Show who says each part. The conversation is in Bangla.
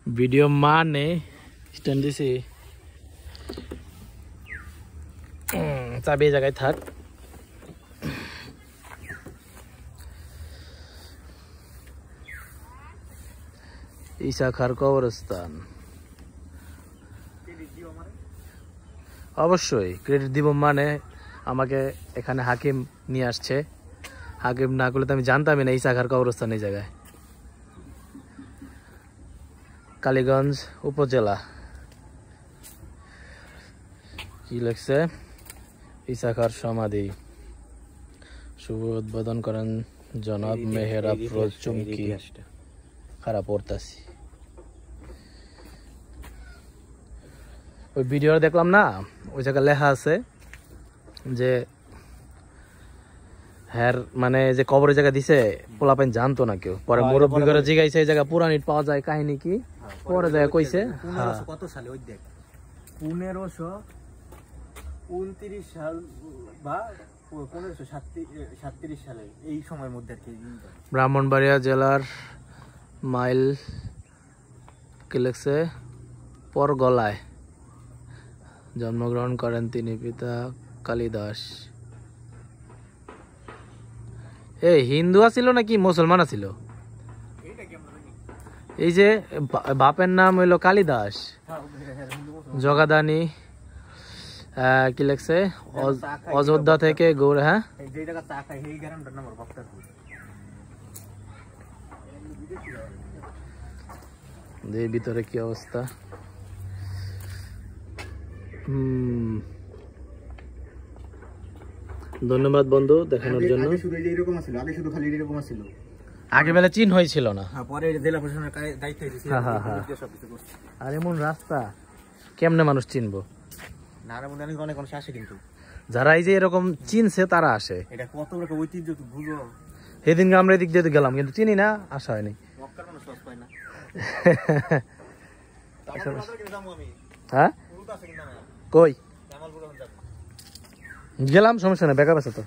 Speaker 1: वीडियो माने स्टैंड दिसे चाबी जगह थाक ईसा खार कब्रस्तान অবশ্যই ক্রেডিট দিব মানে আমাকে এখানে হাকিম নিয়ে আসছে হাকিম না করলে তো আমি জানতামই না ঈসা খার কবরস্থান এই জায়গায় কালীগঞ্জ উপজেলা কি লেখছে ঈসা খার সমাধি শুভ উদ্বোধন করেন জনাব মেহের আফরোজ চুমকি খারাপ পড়তাছি ওই ভিডিও দেখলাম না ওই জায়গায় লেখা আছে যে হ্যার মানে যে কবরের জায়গা দিছে পোলাপাইন জানতো না কেউ পরে মুরব্বী করে জিগাইছে এই জায়গা পুরান ইট পাওয়া যায় কাহিনী কি পরে জায়গা কইছে
Speaker 2: কত সালে ওই দেখ 1529 সাল বা 1537 সালে এই সময়ের মধ্যে আর কি
Speaker 1: ব্রাহ্মণবাড়িয়া জেলার মাইল কি লেখছে পরগলায় জন্মগ্রহণ করেন তিনি পিতা কালিদাস হিন্দু আছিল নাকি মুসলমান আছিল এই যে বাপের নাম হইল কালিদাস জগাদানি কি লেখছে অযোধ্যা থেকে গৌড় হ্যাঁ ভিতরে কি অবস্থা ধন্যবাদ বন্ধু দেখানোর জন্য আগে বেলা চিন হয়েছিল না আর এমন রাস্তা কেমনে মানুষ চিনবো যারা এই যে এরকম চিনছে তারা আসে সেদিনকে আমরা এদিক দিয়ে গেলাম কিন্তু চিনি না আসা হয়নি হ্যাঁ কই গেলাম সমস্যা নেই বেকার আছে তো